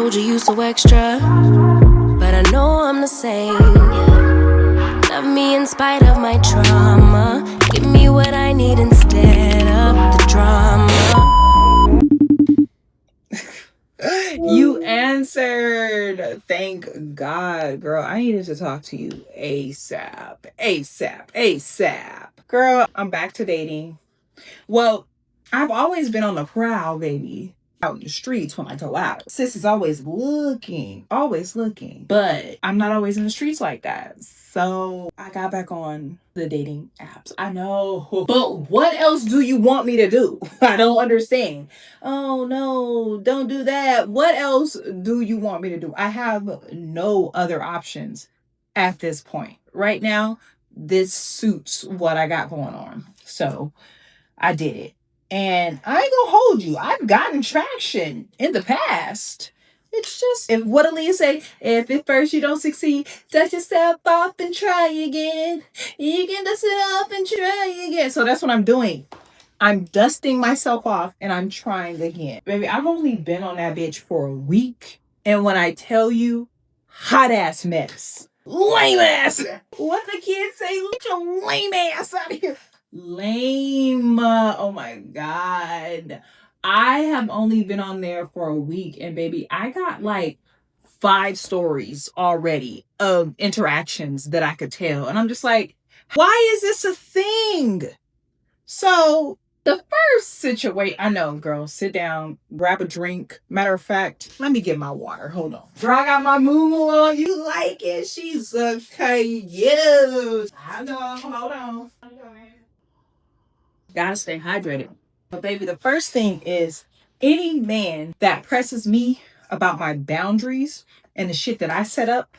told you you so extra, but I know I'm the same. Yeah. Love me in spite of my trauma. Give me what I need instead of the drama. You answered. Thank God, girl. I needed to talk to you ASAP. ASAP. ASAP. Girl, I'm back to dating. Well, I've always been on the prowl, baby. Out in the streets when I go out. Sis is always looking. Always looking. But I'm not always in the streets like that. So I got back on the dating apps. I know. But what else do you want me to do? I don't understand. Oh no, don't do that. What else do you want me to do? I have no other options at this point. Right now, this suits what I got going on. So I did it. And I ain't gonna hold you. I've gotten traction in the past. It's just, if what Aaliyah say, if at first you don't succeed, dust yourself off and try again. You can dust it off and try again. So that's what I'm doing. I'm dusting myself off and I'm trying again. Baby, I've only been on that bitch for a week. And when I tell you, hot ass mess. Lame ass. What the kids say, get your lame ass out of here. Lame. Oh my God. I have only been on there for a week and baby, I got like 5 stories already of interactions that I could tell. And I'm just like, why is this a thing? So the first situation, I know, girl, sit down, grab a drink. Matter of fact, let me get my water. Hold on. Girl, I got my moo on. You like it? She's okay. Yes. I know. Hold on. Gotta stay hydrated. But baby, the first thing is any man that presses me about my boundaries and the shit that I set up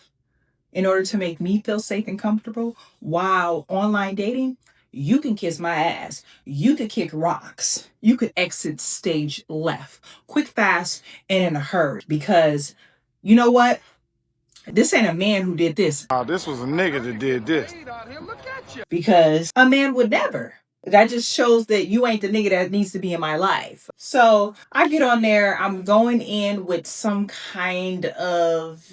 in order to make me feel safe and comfortable while online dating, you can kiss my ass. You could kick rocks. You could exit stage left. Quick, fast, and in a hurry. Because you know what? This ain't a man who did this. This was a nigga that did this. Because a man would never. That just shows that you ain't the nigga that needs to be in my life. So I get on there. I'm going in with some kind of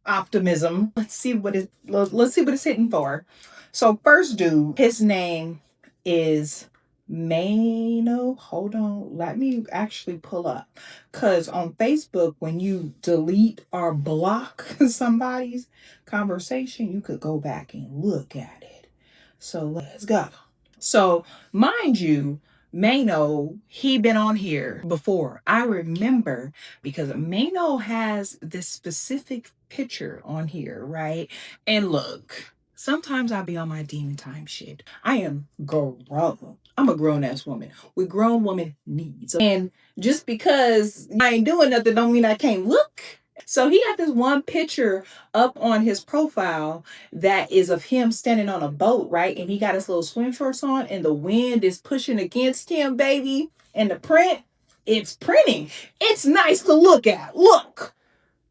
optimism. Let's see what it's hitting for. So first dude, his name is Maino. Hold on. Let me actually pull up. Because on Facebook, when you delete or block somebody's conversation, you could go back and look at it. So let's go. So mind you, Maino, he been on here before. I remember because Maino has this specific picture on here, right? And look, sometimes I be on my demon time shit. I am grown. I'm a grown ass woman with grown woman needs. And just because I ain't doing nothing don't mean I can't look. So he got this one picture up on his profile that is of him standing on a boat, right? And he got his little swim shorts on and the wind is pushing against him, baby. And the print, it's printing. It's nice to look at. Look.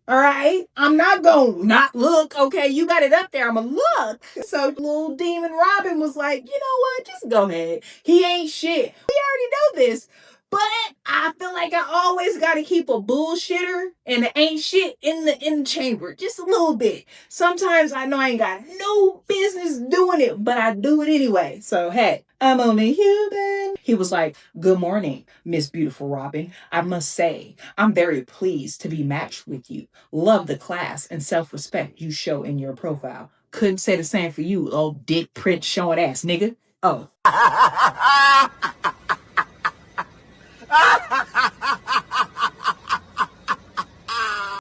All right. I'm not going to not look. Okay. You got it up there. I'm going to look. So little Demon Robin was like, you know what? Just go ahead. He ain't shit. We already know this. But I feel like I always got to keep a bullshitter and the ain't shit in the chamber. Just a little bit. Sometimes I know I ain't got no business doing it, but I do it anyway. So, hey, I'm only human. He was like, good morning, Miss Beautiful Robin. I must say, I'm very pleased to be matched with you. Love the class and self-respect you show in your profile. Couldn't say the same for you, old dick print showing ass nigga. Oh.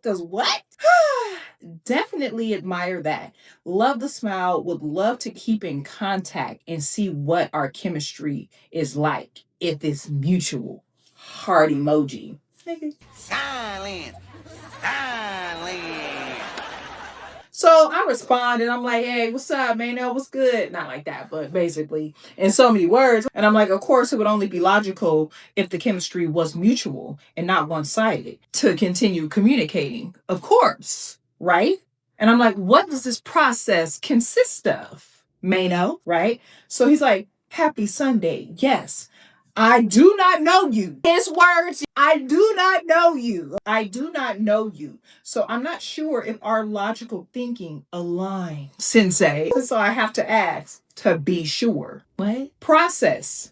Because what? Definitely admire that. Love the smile. Would love to keep in contact and see what our chemistry is like. If it's mutual. Heart emoji. Silence. So I respond and I'm like, hey, what's up, Maino? What's good? Not like that, but basically in so many words. And I'm like, of course, it would only be logical if the chemistry was mutual and not one-sided to continue communicating. Of course, right? And I'm like, what does this process consist of, Maino? Right? So he's like, happy Sunday. Yes. I do not know you. His words, I do not know you. I do not know you. So I'm not sure if our logical thinking aligns, sensei. So I have to ask to be sure. What? Process.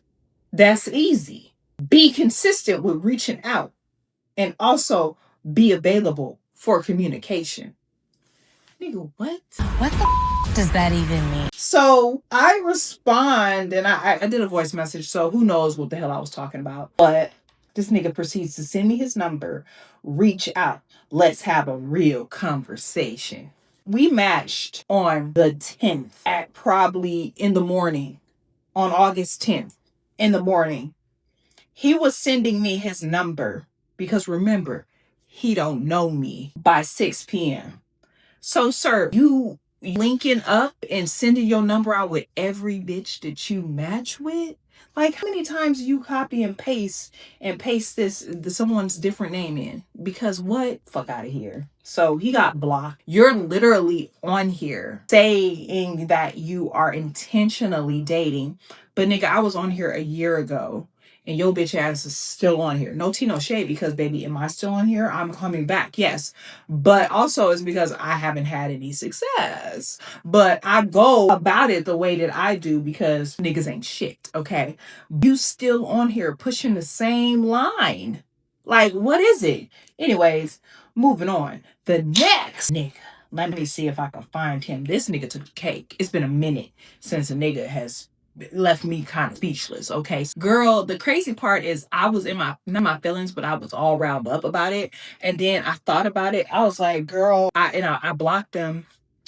That's easy. Be consistent with reaching out and also be available for communication. Nigga, what? What the does that even mean? So I respond and I did a voice message, so who knows what the hell I was talking about. But this nigga proceeds to send me his number, reach out, let's have a real conversation. We matched on the 10th at probably in the morning, on August 10th in the morning. He was sending me his number because remember, he don't know me by 6 p.m. So, sir, you linking up and sending your number out with every bitch that you match with? Like, how many times you copy and paste someone's different name in? Because what? Fuck out of here. So he got blocked. You're literally on here saying that you are intentionally dating. But nigga, I was on here a year ago. And your bitch ass is still on here. No tea, no shade, because baby, am I still on here? I'm coming back, yes. But also it's because I haven't had any success. But I go about it the way that I do because niggas ain't shit, okay? You still on here pushing the same line. Like, what is it? Anyways, moving on. The next nigga. Let me see if I can find him. This nigga took the cake. It's been a minute since a nigga has left me kind of speechless. Okay, girl, the crazy part is I was in not my feelings, but I was all riled up about it. And then I thought about it. I was like, girl, I blocked them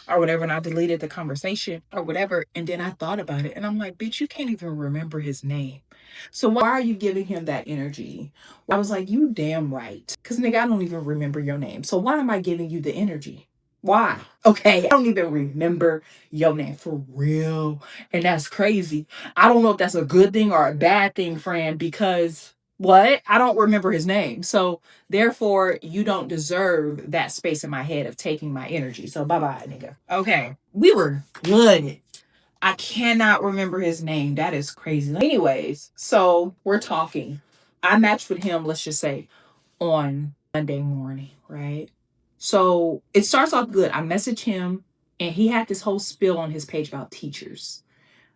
or whatever, and I deleted the conversation or whatever. And then I thought about it, and I'm like, bitch, you can't even remember his name. So why are you giving him that energy? I was like, you damn right, because nigga, I don't even remember your name. So why am I giving you the energy? Why? Okay, I don't even remember your name for real. And that's crazy. I don't know if that's a good thing or a bad thing, friend, because what? I don't remember his name. So therefore, you don't deserve that space in my head of taking my energy. So bye-bye, nigga. Okay, we were good. I cannot remember his name. That is crazy. Anyways, so we're talking. I matched with him, let's just say, on Monday morning, right? So it starts off good. I message him and he had this whole spiel on his page about teachers.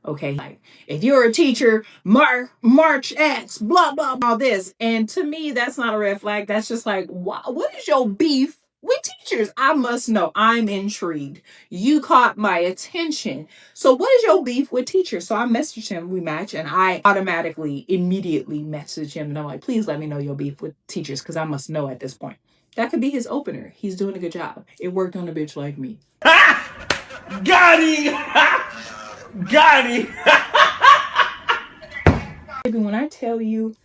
Okay, like if you're a teacher, March X, blah blah blah this. And to me, that's not a red flag. That's just like, what is your beef with teachers? I must know. I'm intrigued. You caught my attention. So what is your beef with teachers? So I messaged him, we match, and I automatically, immediately message him. And I'm like, please let me know your beef with teachers because I must know at this point. That could be his opener. He's doing a good job. It worked on a bitch like me. Got him! Got him! Baby, when I tell you,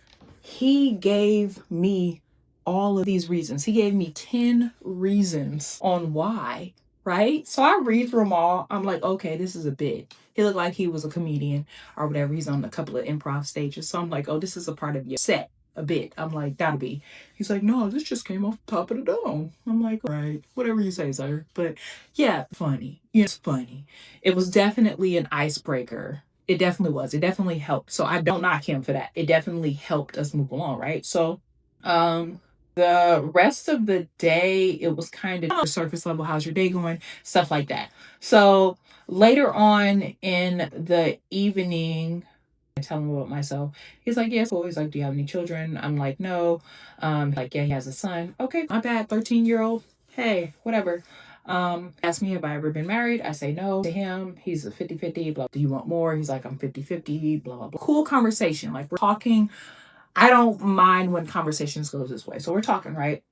he gave me all of these reasons. He gave me 10 reasons on why, right? So I read through them all. I'm like, okay, this is a bit. He looked like he was a comedian or whatever. He's on a couple of improv stages. So I'm like, oh, this is a part of your set. A bit. I'm like, gotta be. He's like, no, this just came off the top of the dome. I'm like, all right, whatever you say, sir. But yeah, funny. It's funny. It was definitely an icebreaker. It definitely was. It definitely helped. So I don't knock him for that. It definitely helped us move along, right? So the rest of the day, it was kind of surface level. How's your day going? Stuff like that. So later on in the evening, I tell him about myself. He's like, yes. Always like, do you have any children? I'm like, no. Like, yeah, he has a son. Okay, my bad. 13-year-old. Hey, whatever. Asked me if I ever been married. I say no to him. He's a 50-50, blah. Do you want more? He's like, I'm 50-50, blah, blah, blah. Cool conversation. Like, we're talking. I don't mind when conversations goes this way. So we're talking, right?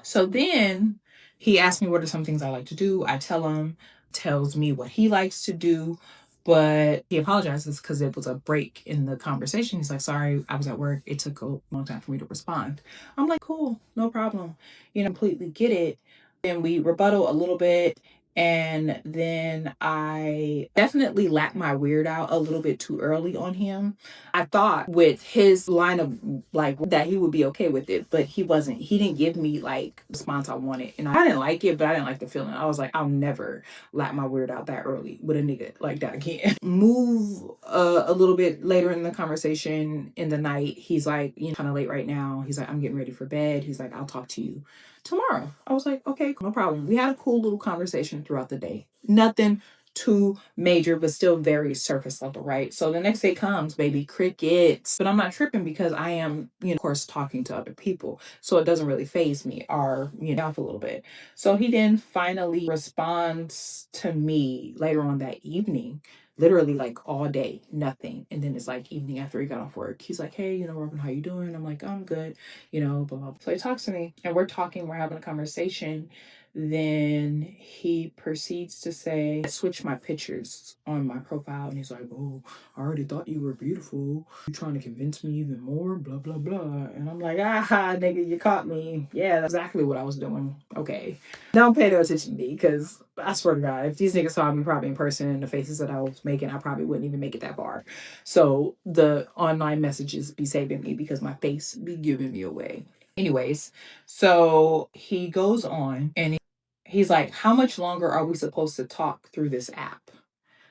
So then he asked me what are some things I like to do. I tell him, tells me what he likes to do. But he apologizes because it was a break in the conversation. He's like, sorry, I was at work. It took a long time for me to respond. I'm like, cool, no problem. Completely get it. And we rebuttal a little bit. And then I definitely lapped my weird out a little bit too early on him. I thought with his line of like that he would be okay with it, but he wasn't. He didn't give me like the response I wanted. And I didn't like it, but I didn't like the feeling. I was like, I'll never lap my weird out that early with a nigga like that again. Move a little bit later in the conversation in the night. He's like, you know, kind of late right now. He's like, I'm getting ready for bed. He's like, I'll talk to you tomorrow. I was like, okay, no problem. We had a cool little conversation throughout the day. Nothing too major, but still very surface level, right? So the next day comes, baby, crickets. But I'm not tripping because I am, you know, of course, talking to other people. So it doesn't really faze me or, you know, off a little bit. So he then finally responds to me later on that evening, literally like all day, nothing. And then it's like evening after he got off work. He's like, hey, you know, Robin, how you doing? I'm like, I'm good, you know, blah, blah. So he talks to me and we're talking, we're having a conversation. Then he proceeds to say, switch my pictures on my profile. And he's like, oh, I already thought you were beautiful. You trying to convince me even more, blah, blah, blah. And I'm like, nigga, you caught me. Yeah, that's exactly what I was doing. Okay. Don't pay no attention to me because I swear to God, if these niggas saw me probably in person and the faces that I was making, I probably wouldn't even make it that far. So the online messages be saving me because my face be giving me away. Anyways, so he goes on and he's like, how much longer are we supposed to talk through this app?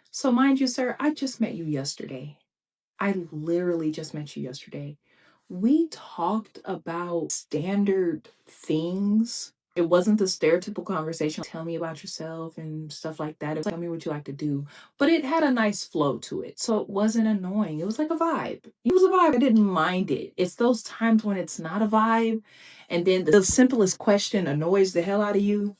So mind you, sir, I just met you yesterday. I literally just met you yesterday. We talked about standard things. It wasn't the stereotypical conversation. Tell me about yourself and stuff like that. It was like, tell me what you like to do. But it had a nice flow to it. So it wasn't annoying. It was like a vibe. It was a vibe. I didn't mind it. It's those times when it's not a vibe. And then the simplest question annoys the hell out of you.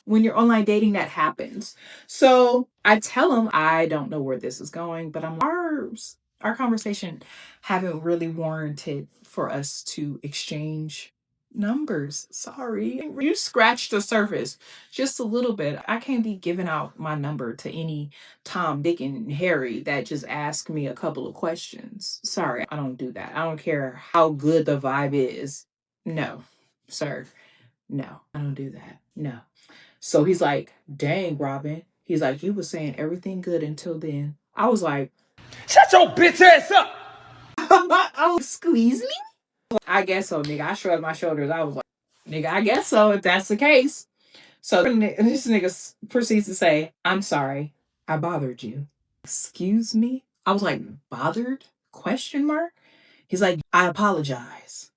When you're online dating, that happens. So I tell him, I don't know where this is going, but our conversation haven't really warranted for us to exchange numbers. Sorry. You scratched the surface just a little bit. I can't be giving out my number to any Tom, Dick, and Harry that just ask me a couple of questions. Sorry, I don't do that. I don't care how good the vibe is. No, sir. No, I don't do that. No. So he's like, dang, Robin. He's like, you were saying everything good until then. I was like, Shut your bitch ass up! oh, squeeze me? I guess so, nigga. I shrugged my shoulders. I was like, nigga, I guess so if that's the case. So this nigga proceeds to say, I'm sorry. I bothered you. Excuse me? I was like, bothered? Question mark? He's like, I apologize.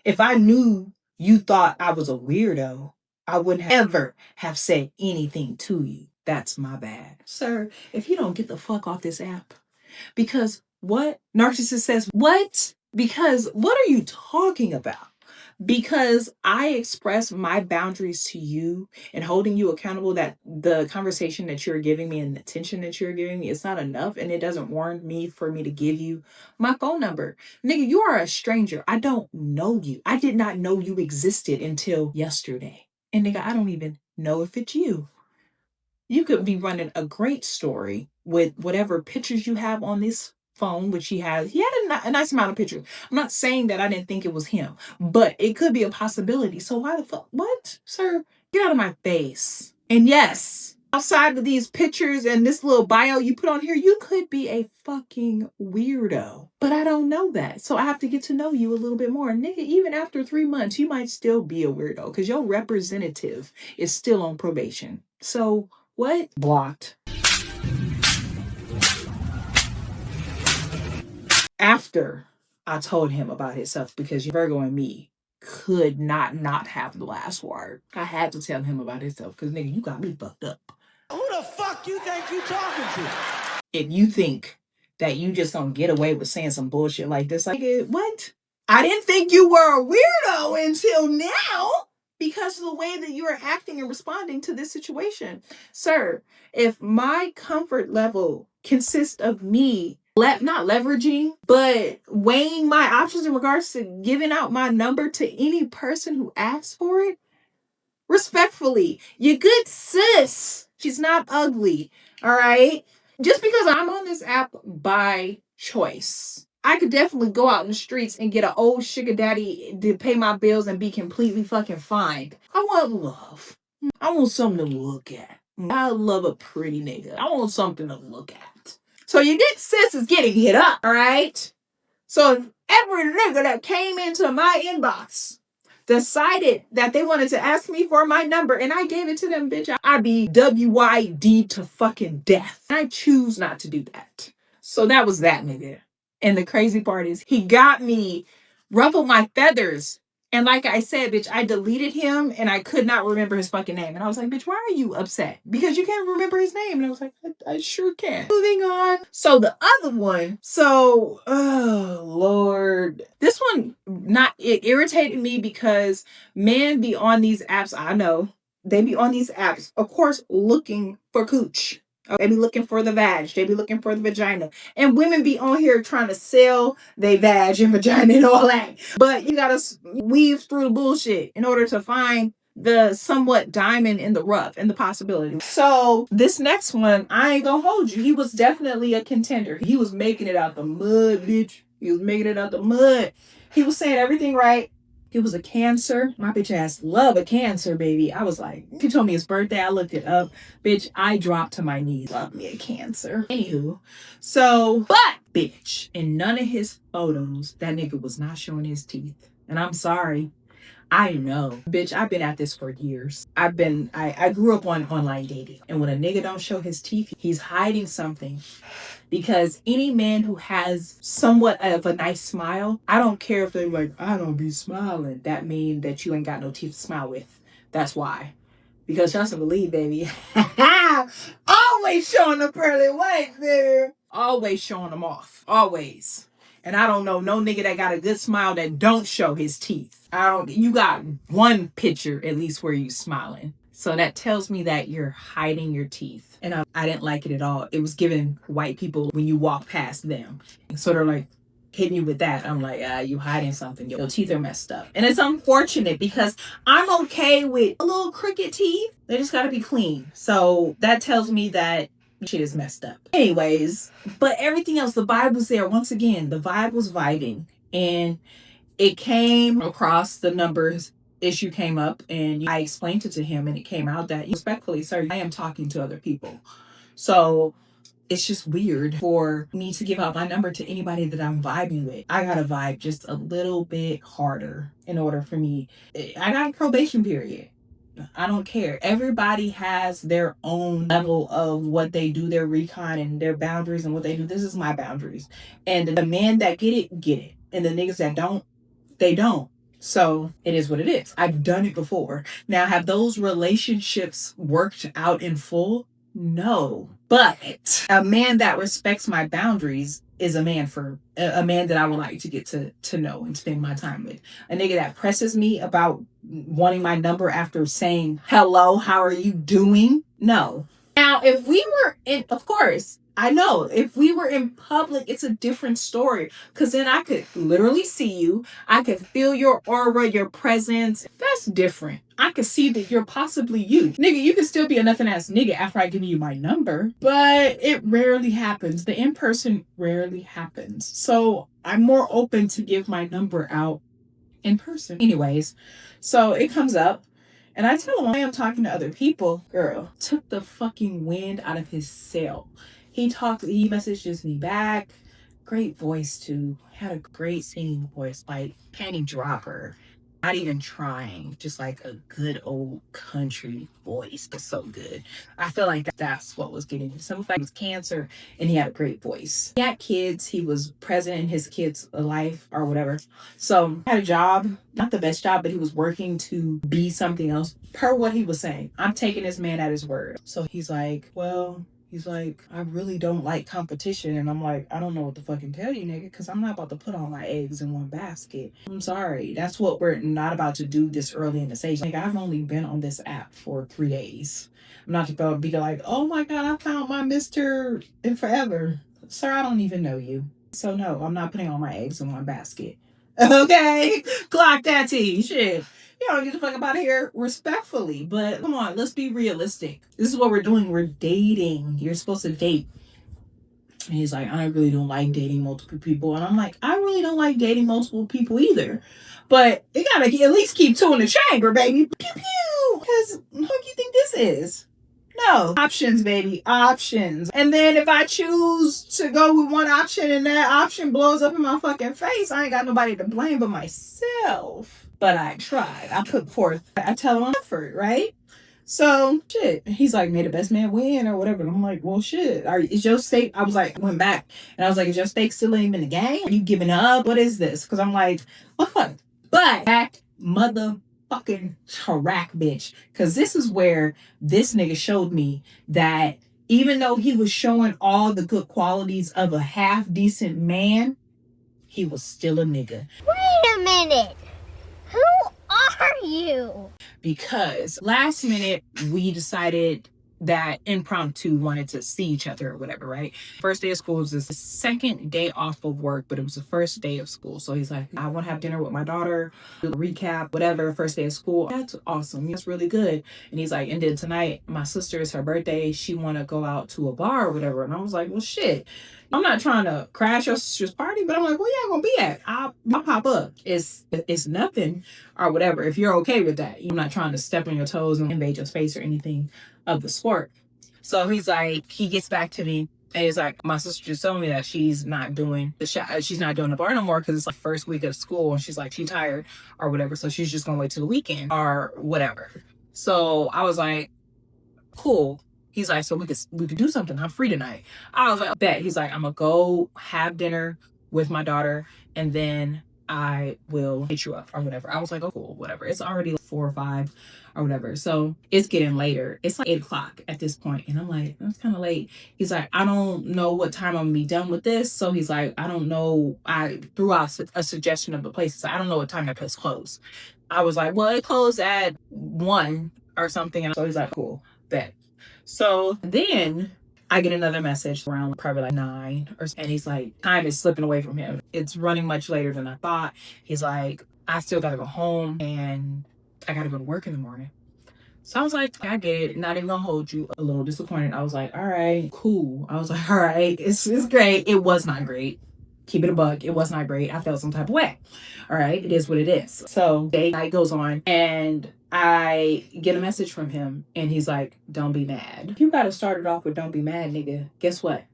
If I knew you thought I was a weirdo, I wouldn't ever have said anything to you. That's my bad. Sir, if you don't get the fuck off this app, because what? Narcissist says, what? Because what are you talking about? Because I express my boundaries to you and holding you accountable that the conversation that you're giving me and the attention that you're giving me is not enough and it doesn't warrant me for me to give you my phone number. Nigga, you are a stranger. I don't know you. I did not know you existed until yesterday. And nigga, I don't even know if it's you. You could be running a great story with whatever pictures you have on this phone, which he has. He had a nice amount of pictures. I'm not saying that I didn't think it was him, but it could be a possibility. So why the fuck? What? Sir, get out of my face. And yes, outside of these pictures and this little bio you put on here, you could be a fucking weirdo. But I don't know that. So I have to get to know you a little bit more. Nigga, even after 3 months, you might still be a weirdo because your representative is still on probation. So what? Blocked. After I told him about himself, because Virgo and me could not have the last word. I had to tell him about himself because nigga, you got me fucked up. Who the fuck you think you talking to? If you think that you just don't get away with saying some bullshit like this, like what? I didn't think you were a weirdo until now. Because of the way that you are acting and responding to this situation. Sir, if my comfort level consists of me not leveraging, but weighing my options in regards to giving out my number to any person who asks for it, respectfully, you good sis. She's not ugly, all right? Just because I'm on this app by choice, I could definitely go out in the streets and get an old sugar daddy to pay my bills and be completely fucking fine. I want love. I want something to look at. I love a pretty nigga. I want something to look at. So your good sis is getting hit up, all right? So if every nigga that came into my inbox decided that they wanted to ask me for my number and I gave it to them, bitch, I'd be WYD to fucking death. I choose not to do that. So that was that nigga. And the crazy part is he got me, ruffled my feathers. And like I said, bitch, I deleted him and I could not remember his fucking name. And I was like, bitch, why are you upset? Because you can't remember his name. And I was like, I sure can. Moving on. So the other one, oh Lord. This one, it irritated me because men be on these apps, I know, they be on these apps, of course, looking for cooch. They be looking for the vag. They be looking for the vagina. And women be on here trying to sell they vag and vagina and all that. But you gotta weave through the bullshit in order to find the somewhat diamond in the rough and the possibility. So this next one, I ain't gonna hold you. He was definitely a contender. He was making it out the mud, bitch. He was making it out the mud. He was saying everything right. He was a Cancer. My bitch ass love a Cancer, baby. I was like, he told me his birthday. I looked it up. Bitch, I dropped to my knees. Love me a Cancer. Anywho, but bitch, in none of his photos, that nigga was not showing his teeth. And I'm sorry. I know. Bitch, I've been at this for years. I grew up on online dating. And when a nigga don't show his teeth, he's hiding something. Because any man who has somewhat of a nice smile, I don't care if they're like, I don't be smiling. That mean that you ain't got no teeth to smile with. That's why. Because trust and believe, baby. Always showing the pearly whites, baby. Always showing them off. Always. And I don't know no nigga that got a good smile that don't show his teeth. You got one picture at least where you smiling. So that tells me that you're hiding your teeth. And I didn't like it at all. It was giving white people when you walk past them. So they're like hitting you with that. I'm like, you hiding something. Your teeth are messed up. And it's unfortunate because I'm okay with a little crooked teeth. They just got to be clean. So that tells me that shit is messed up. Anyways, but everything else, the vibe was there. Once again, the vibe was vibing. And it came across the numbers issue came up and I explained it to him and it came out that respectfully, sir, I am talking to other people. So it's just weird for me to give out my number to anybody that I'm vibing with. I gotta vibe just a little bit harder in order for me. I got a probation period. I don't care. Everybody has their own level of what they do, their recon and their boundaries and what they do. This is my boundaries. And the men that get it, get it. And the niggas that don't, they don't. So it is what it is. I've done it before. Now, have those relationships worked out in full? No. But a man that respects my boundaries is a man that I would like to get to know and spend my time with. A nigga that presses me about wanting my number after saying, hello, how are you doing? No. Now, if we were of course, I know if we were in public, it's a different story. Because then I could literally see you. I could feel your aura, your presence. That's different. I could see that you're possibly you. Nigga, you can still be a nothing ass nigga after I give you my number. But it rarely happens. The in-person rarely happens. So I'm more open to give my number out in person. Anyways, so it comes up. And I tell him I am talking to other people. Girl, took the fucking wind out of his sail. He messages me back. Great voice too. Had a great singing voice, like panty dropper. Not even trying, just like a good old country voice. It's so good. I feel like that's what was getting him. Some fact, he was Cancer and he had a great voice. He had kids. He was present in his kids' life or whatever. So had a job, not the best job, but he was working to be something else. Per what he was saying, I'm taking this man at his word. So he's like, I really don't like competition. And I'm like, I don't know what to fucking tell you, nigga, because I'm not about to put all my eggs in one basket. I'm sorry. That's what we're not about to do this early in the stage. Like, I've only been on this app for 3 days. I'm not about to be like, oh my God, I found my Mr. in forever. Sir, I don't even know you. So no, I'm not putting all my eggs in one basket. Okay? Clock that T. Shit. You don't get the fuck up out of here respectfully. But come on, let's be realistic. This is what we're doing. We're dating. You're supposed to date. And he's like, I really don't like dating multiple people. And I'm like, I really don't like dating multiple people either. But you gotta at least keep two in the chamber, baby. Pew pew. Because what do you think this is? No. Options, baby. Options. And then if I choose to go with one option and that option blows up in my fucking face, I ain't got nobody to blame but myself. But I tried. I put forth, I tell him effort, right? So, shit. He's like, may the best man win or whatever. And I'm like, well, shit. Is your stake? I was like, went back and I was like, is your stake still even in the game? Are you giving up? What is this? Because I'm like, what the fuck? But that motherfucking track, bitch. Because this is where this nigga showed me that even though he was showing all the good qualities of a half decent man, he was still a nigga. Wait a minute. Who are you? Because last minute we decided that impromptu wanted to see each other or whatever, right? First day of school was the second day off of work, but it was the first day of school. So he's like, I want to have dinner with my daughter, do a recap, whatever, first day of school. That's awesome. That's really good. And he's like, and then tonight, my sister, it's her birthday. She want to go out to a bar or whatever. And I was like, well, shit. I'm not trying to crash your sister's party, but I'm like, where y'all gonna be at? I'll pop up. It's nothing or whatever. If you're okay with that, I'm not trying to step on your toes and invade your space or anything of the sport. So he's like, he gets back to me and he's like, my sister just told me that she's not doing the bar no more because it's like first week of school and she's like, she's tired or whatever. So she's just gonna wait till the weekend or whatever. So I was like, cool. He's like, so we could do something. I'm free tonight. I was like, bet. He's like, I'm gonna go have dinner with my daughter and then I will hit you up or whatever. I was like, oh, cool, whatever. It's already like 4 or 5 or whatever. So it's getting later. It's like 8 o'clock at this point. And I'm like, that's kind of late. He's like, I don't know what time I'm gonna be done with this. So he's like, I don't know. I threw out a suggestion of the place. He's like, I don't know what time that place closed. I was like, well, it closed at 1 or something. And so he's like, cool, bet. So then I get another message around probably like 9 or so, and he's like, time is slipping away from him. It's running much later than I thought. He's like, I still gotta go home and I gotta go to work in the morning. So I was like, I get it. Not even gonna hold you. A little disappointed. I was like, all right, cool. I was like, all right, it's great. It was not great. Keep it a buck. It was not great. I felt some type of way. All right, it is what it is. So day night goes on and I get a message from him and he's like, don't be mad. You gotta start it off with don't be mad, nigga. Guess what?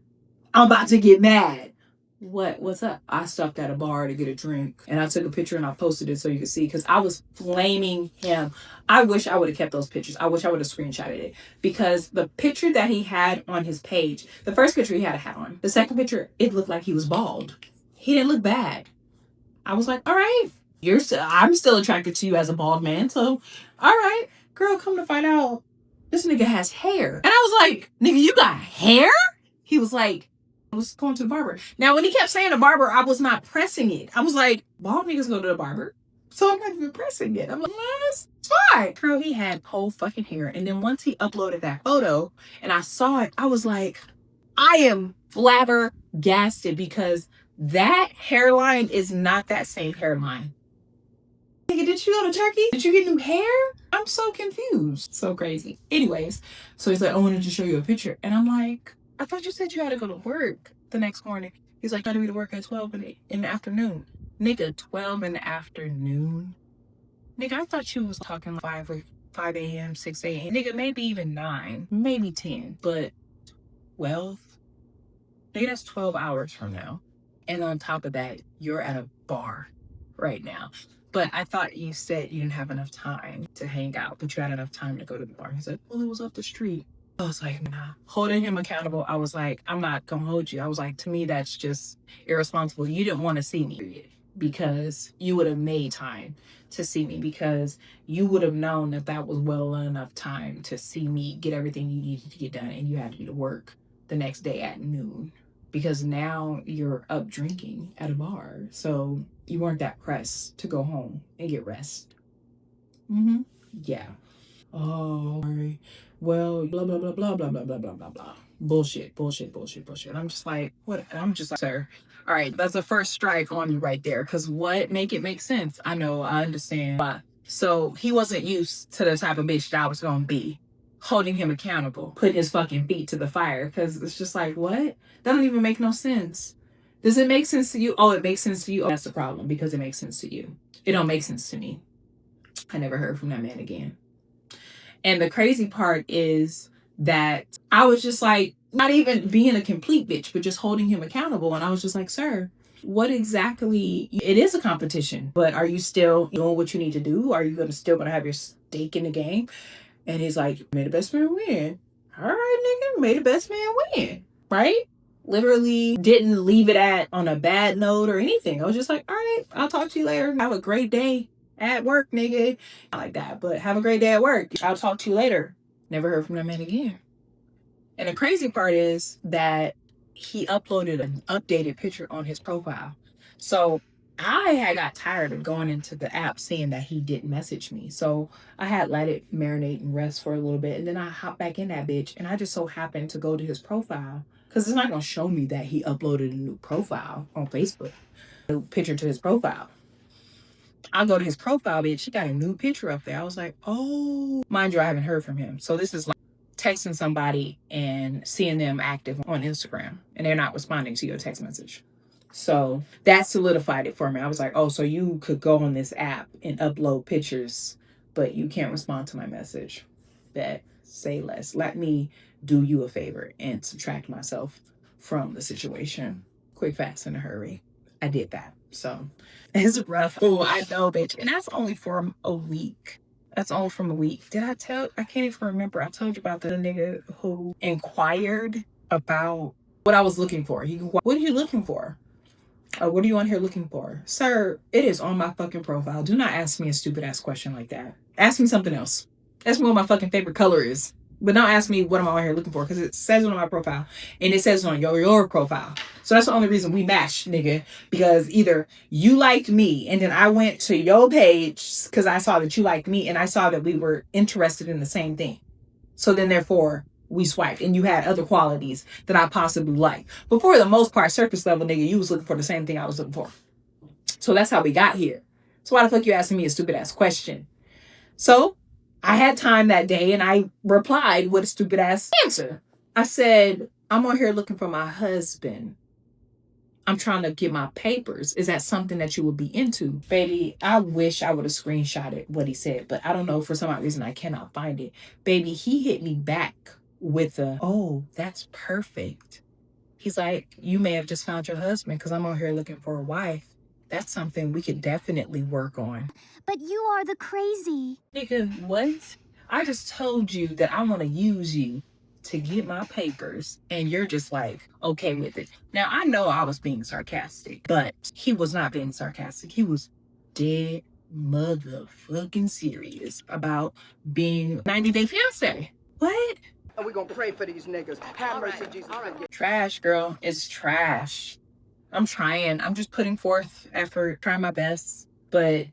I'm about to get mad. What's up? I stopped at a bar to get a drink and I took a picture and I posted it so you could see because I was flaming him. I wish I would have kept those pictures. I wish I would have screenshotted it because the picture that he had on his page, the first picture he had a hat on. The second picture, it looked like he was bald. He didn't look bad. I was like, all right, I'm still attracted to you as a bald man. So, all right, girl, come to find out, this nigga has hair. And I was like, nigga, you got hair? He was like, I was going to the barber. Now, when he kept saying the barber, I was not pressing it. I was like, bald niggas go to the barber. So I'm not even pressing it. I'm like, it's fine. Girl, he had whole fucking hair. And then once he uploaded that photo and I saw it, I was like, I am flabbergasted because that hairline is not that same hairline. Nigga, did you go to Turkey? Did you get new hair? I'm so confused. So crazy. Anyways, so he's like, I wanted to show you a picture. And I'm like, I thought you said you had to go to work the next morning. He's like, I got to be to work at 12 in the afternoon. Nigga, 12 in the afternoon? Nigga, I thought you was talking like 5 a.m., 6 a.m. Nigga, maybe even 9, maybe 10. But 12? Nigga, that's 12 hours from now. And on top of that, you're at a bar right now. But I thought you said you didn't have enough time to hang out, but you had enough time to go to the bar. He said, well, it was up the street. I was like, nah. Holding him accountable, I was like, I'm not gonna hold you. I was like, to me, that's just irresponsible. You didn't want to see me because you would have made time to see me because you would have known that that was well enough time to see me get everything you needed to get done and you had to be to work the next day at noon. Because now you're up drinking at a bar. So you weren't that pressed to go home and get rest. Yeah. Oh, sorry. Well, blah, blah, blah, blah, blah, blah, blah, blah, blah, blah. Bullshit. I'm just like, what? I'm just like, sir. All right, that's the first strike on you right there. Because what? Make it make sense. I know, I understand. But, so he wasn't used to the type of bitch that I was going to be. Holding him accountable, putting his fucking feet to the fire, because it's just like, what? That don't even make no sense. Does it make sense to you? Oh, it makes sense to you. Oh, that's the problem, because it makes sense to you. It don't make sense to me. I never heard from that man again. And the crazy part is that I was just like, not even being a complete bitch, but just holding him accountable. And I was just like, sir, what exactly? It is a competition, but are you still doing what you need to do? Are you still gonna have your stake in the game? And he's like, may the best man win. All right, nigga, may the best man win. Right? Literally didn't leave it on a bad note or anything. I was just like, all right, I'll talk to you later. Have a great day at work, nigga. Not like that, but have a great day at work. I'll talk to you later. Never heard from that man again. And the crazy part is that he uploaded an updated picture on his profile. So I had got tired of going into the app seeing that he didn't message me. So I had let it marinate and rest for a little bit. And then I hopped back in that bitch. And I just so happened to go to his profile. Because it's not going to show me that he uploaded a new profile on Facebook. A new picture to his profile. I go to his profile, bitch. He got a new picture up there. I was like, oh. Mind you, I haven't heard from him. So this is like texting somebody and seeing them active on Instagram. And they're not responding to your text message. So that solidified it for me. I was like, oh, so you could go on this app and upload pictures, but you can't respond to my message. That say less. Let me do you a favor and subtract myself from the situation. Quick, fast, in a hurry. I did that. So it's rough. Oh, I know, bitch. And that's only for a week. That's all from a week. I can't even remember. I told you about the nigga who inquired about what I was looking for. What are you looking for? What are you on here looking for? Sir, it is on my fucking profile. Do not ask me a stupid ass question like that. Ask me something else. Ask me what my fucking favorite color is. But don't ask me what am I on here looking for, because it says it on my profile. And it says it on your profile. So that's the only reason we matched, nigga. Because either you liked me and then I went to your page because I saw that you liked me and I saw that we were interested in the same thing. So then therefore we swiped and you had other qualities that I possibly like. But for the most part, surface level, nigga, you was looking for the same thing I was looking for. So that's how we got here. So why the fuck you asking me a stupid ass question? So I had time that day and I replied with a stupid ass answer. I said, I'm on here looking for my husband. I'm trying to get my papers. Is that something that you would be into? Baby, I wish I would have screenshotted what he said, but I don't know. For some odd reason, I cannot find it. Baby, he hit me back with oh, that's perfect. He's like, you may have just found your husband because I'm on here looking for a wife. That's something we could definitely work on. But you are the crazy. Nigga, what? I just told you that I want to use you to get my papers, and you're just like, okay with it. Now, I know I was being sarcastic, but he was not being sarcastic. He was dead motherfucking serious about being 90 Day Fiancé. What? And we're gonna pray for these niggas. Have mercy, Jesus. Trash, girl. It's trash. I'm trying. I'm just putting forth effort, trying my best. But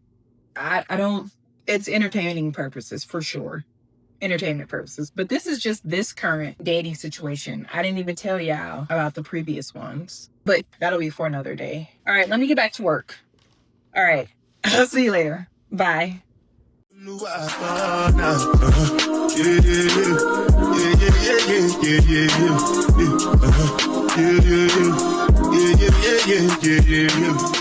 I don't, it's entertaining purposes for sure. Entertainment purposes. But this is just this current dating situation. I didn't even tell y'all about the previous ones. But that'll be for another day. All right, let me get back to work. All right. I'll see you later. Bye. Yeah.